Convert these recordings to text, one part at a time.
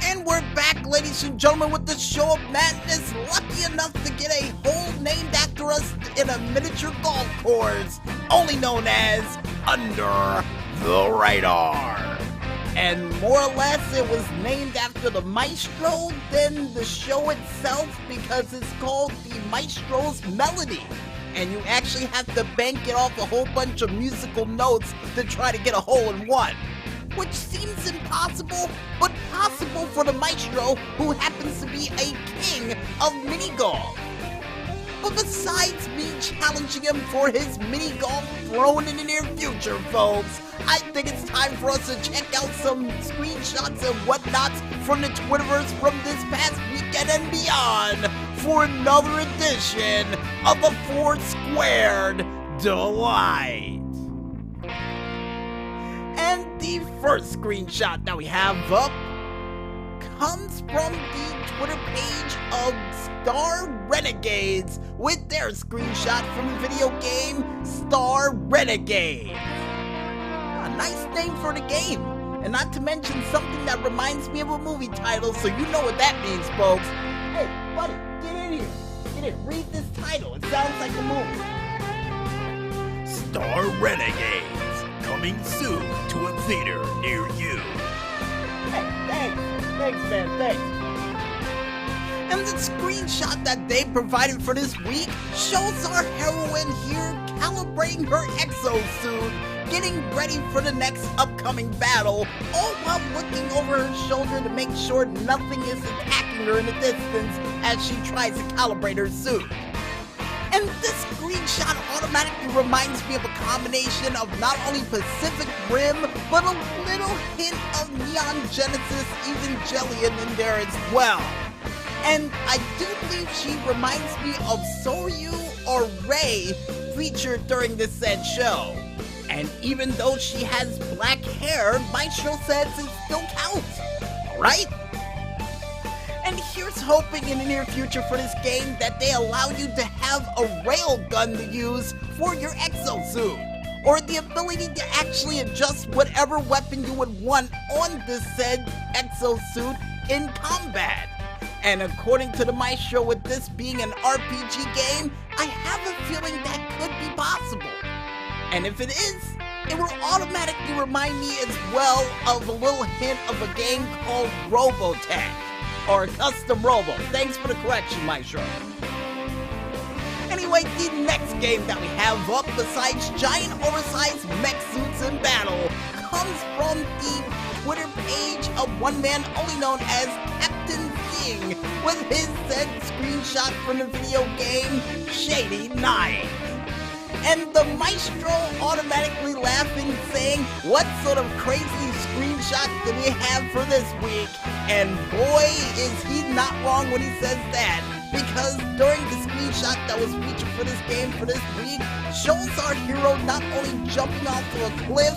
And we're back, ladies and gentlemen, with the show of madness, lucky enough to get a hole named after us in a miniature golf course, only known as Under the Radar. And more or less, it was named after the maestro than the show itself because it's called the Maestro's Melody. And you actually have to bank it off a whole bunch of musical notes to try to get a hole in one. Which seems impossible, but possible for the maestro, who happens to be a king of mini-golf. But besides me challenging him for his mini-golf throne in the near future, folks, I think it's time for us to check out some screenshots and whatnots from the Twitterverse from this past weekend and beyond for another edition of the Four Squared Delight. And the first screenshot that we have up comes from the Twitter page of Star Renegades with their screenshot from the video game Star Renegades. A nice name for the game, and not to mention something that reminds me of a movie title, so you know what that means, folks. Hey, buddy, get in here. Get in, read this title. It sounds like a movie. Star Renegades, coming soon to a theater near you. Hey, thanks, man, thanks. And the screenshot that they provided for this week shows our heroine here calibrating her exosuit, getting ready for the next upcoming battle, all while looking over her shoulder to make sure nothing is attacking her in the distance as she tries to calibrate her suit. And this screenshot automatically reminds me of a combination of not only Pacific Rim, but a little hint of Neon Genesis Evangelion in there as well. And I do believe she reminds me of Soryu or Rei featured during this said show. And even though she has black hair, Maestro says it still counts, right? And here's hoping in the near future for this game that they allow you to have a railgun to use for your exosuit, or the ability to actually adjust whatever weapon you would want on this said exosuit in combat. And according to the Maestro, with this being an RPG game, I have a feeling that could be possible. And if it is, it will automatically remind me as well of a little hint of a game called Robotech, or Custom Robo. Thanks for the correction, Maestro. Anyway, the next game that we have up, besides giant oversized mech suits in battle, comes from the Twitter page of one man only known as Captain King, with his said screenshot from the video game Shady Night. And the Maestro automatically laughing, saying, what sort of crazy screenshot do we have for this week? And boy, is he not wrong when he says that, because during the screenshot that was featured for this game for this week, shows our hero not only jumping off of a cliff,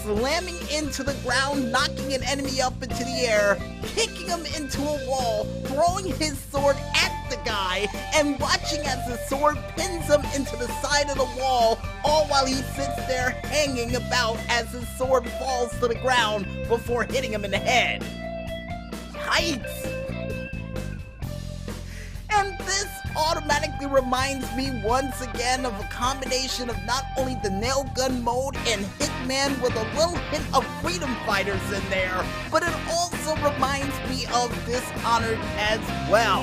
slamming into the ground, knocking an enemy up into the air, kicking him into a wall, throwing his sword at the guy, and watching as the sword pins him into the side of the wall, all while he sits there hanging about as his sword falls to the ground before hitting him in the head. Yikes! And this automatically reminds me once again of a combination of not only the nail gun mode and Hitman with a little hint of Freedom Fighters in there, but it also reminds me of Dishonored as well.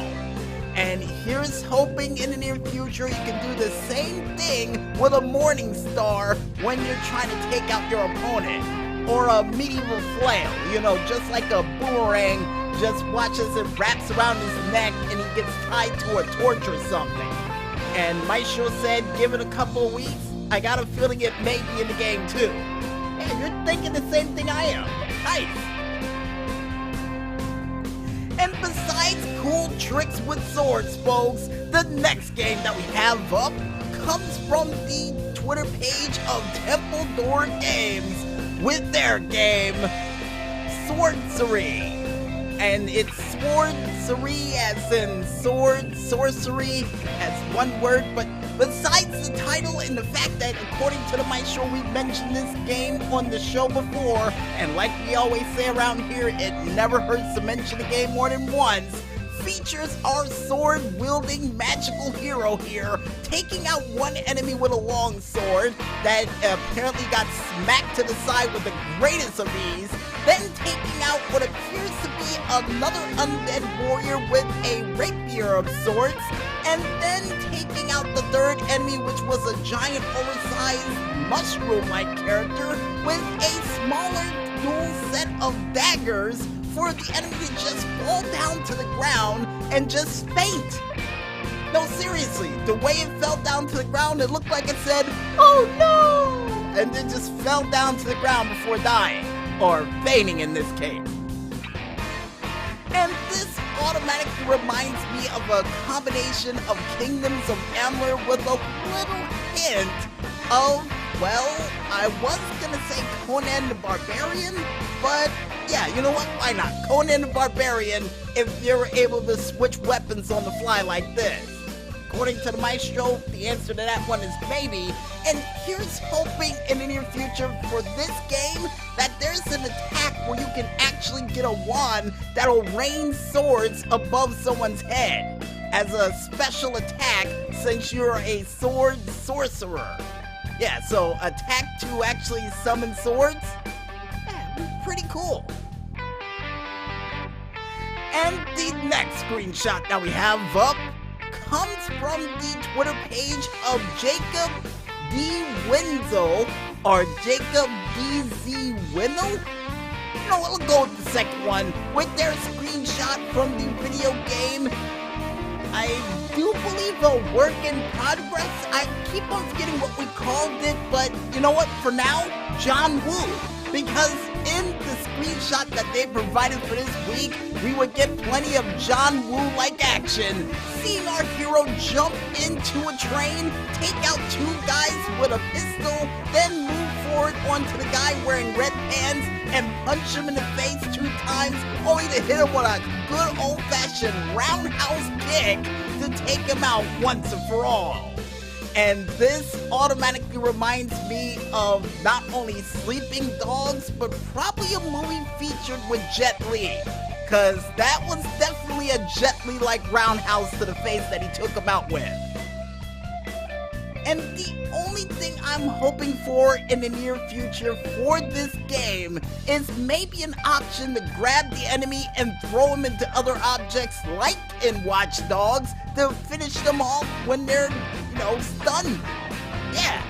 And here's hoping in the near future you can do the same thing with a Morning Star when you're trying to take out your opponent. Or a medieval flail, you know, just like a boomerang, just watch as it wraps around his neck and he gets tied to a torch or something. And Maestro said, give it a couple of weeks, I got a feeling it may be in the game too. Hey, you're thinking the same thing I am. Nice. And besides cool tricks with swords, folks, the next game that we have up comes from the Twitter page of Temple Door Games with their game Swordcery. and it's sorcery as in sword, sorcery as one word, but besides the title and the fact that according to the Maestro we've mentioned this game on the show before, and like we always say around here, it never hurts to mention the game more than once, features our sword-wielding magical hero here, taking out one enemy with a long sword that apparently got smacked to the side with the greatest of ease, then taking out what appears to be another undead warrior with a rapier of sorts, and then taking out the third enemy, which was a giant oversized mushroom-like character with a smaller dual set of daggers for the enemy to just fall down to the ground and just faint. No, seriously, the way it fell down to the ground, it looked like it said, "Oh no!" and then just fell down to the ground before dying, or fainting in this case. And this automatically reminds me of a combination of Kingdoms of Amalur with a little hint of, well, I was gonna say Conan the Barbarian, but yeah, you know what? Why not? Conan the Barbarian if you're able to switch weapons on the fly like this. According to the Maestro, the answer to that one is maybe, and here's hoping in the near future for this game that there's an attack where you can actually get a wand that'll rain swords above someone's head as a special attack since you're a sword sorcerer. Yeah, so attack to actually summon swords? Yeah, pretty cool. And the next screenshot that we have up comes from the Twitter page of Jacob D. Wenzel, or Jacob D.Z. Winnell? You know what, we'll go with the second one, with their screenshot from the video game. I do believe a work in progress. I keep on forgetting what we called it, but you know what, for now, John Woo. Because in the screenshot that they provided for this week, we would get plenty of John Woo-like action, seeing our hero jump into a train, take out two guys with a pistol, then move forward onto the guy wearing red pants and punch him in the face 2 times, only to hit him with a good old-fashioned roundhouse kick to take him out once and for all. And this automatically reminds me of not only Sleeping Dogs, but probably a movie featured with Jet Li. Cause that was definitely a Jet Li-like roundhouse to the face that he took him out with. And the only thing I'm hoping for in the near future for this game is maybe an option to grab the enemy and throw him into other objects like in Watch Dogs to finish them off when they're, stunned. Yeah,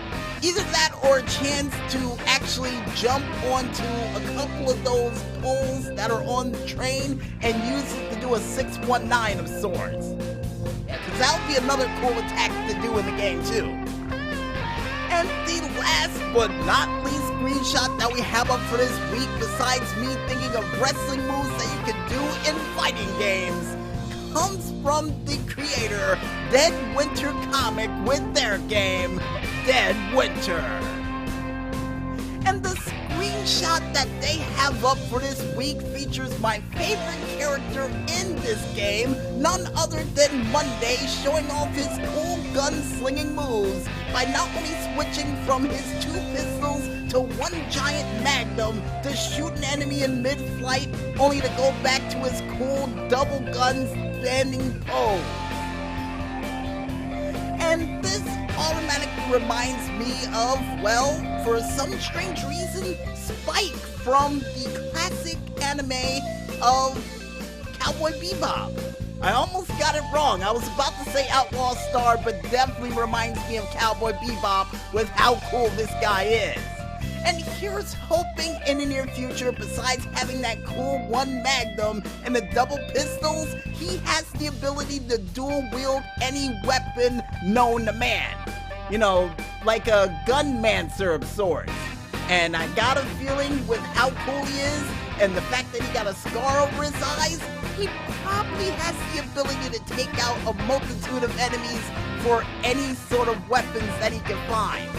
either that or a chance to actually jump onto a couple of those poles that are on the train and use it to do a 619 of sorts. Yeah, because that would be another cool attack to do in the game too. And the last but not least screenshot that we have up for this week, besides me thinking of wrestling moves that you can do in fighting games, comes from the creator, Dead Winter Comic, with their game, Dead Winter. And the screenshot that they have up for this week features my favorite character in this game, none other than Monday, showing off his cool gun-slinging moves by not only switching from his 2 pistols to 1 giant magnum to shoot an enemy in mid-flight, only to go back to his cool double gun standing pose. And this automatically reminds me of, well, for some strange reason, Spike from the classic anime of Cowboy Bebop. I almost got it wrong. I was about to say Outlaw Star, but definitely reminds me of Cowboy Bebop with how cool this guy is. And here's hoping in the near future, besides having that cool 1 magnum and the double pistols, he has the ability to dual wield any weapon known to man. Like a gunmancer of sorts. And I got a feeling with how cool he is and the fact that he got a scar over his eyes, he probably has the ability to take out a multitude of enemies for any sort of weapons that he can find.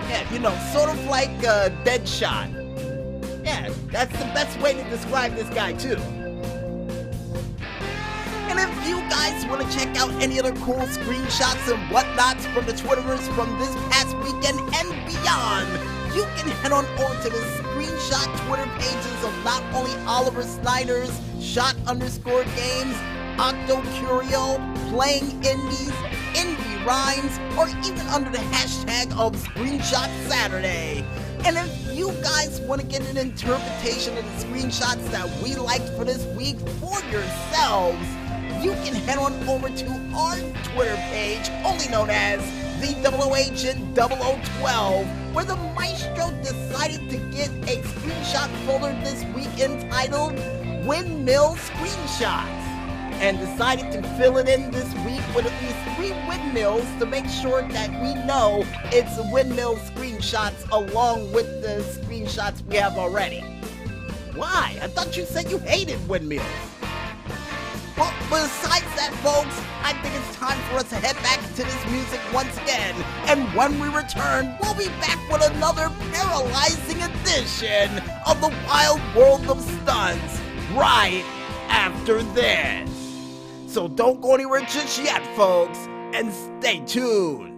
Yeah, sort of like Deadshot. Yeah, that's the best way to describe this guy too. And if you guys want to check out any other cool screenshots and whatnots from the Twitterverse from this past weekend and beyond, you can head on over to the screenshot Twitter pages of not only Oliver Snyder's Shot_Games, Octo Curio, Playing Indies, Indie Rhymes, or even under the hashtag of Screenshot Saturday. And if you guys want to get an interpretation of the screenshots that we liked for this week for yourselves, you can head on over to our Twitter page, only known as the 00Agent0012, where the Maestro decided to get a screenshot folder this week entitled Windmill Screenshots, and decided to fill it in this week with at least 3 windmills to make sure that we know it's windmill screenshots along with the screenshots we have already. Why? I thought you said you hated windmills. Well, besides that, folks, I think it's time for us to head back to this music once again. And when we return, we'll be back with another paralyzing edition of the Wild World of Stunts right after this. So don't go anywhere just yet, folks, and stay tuned.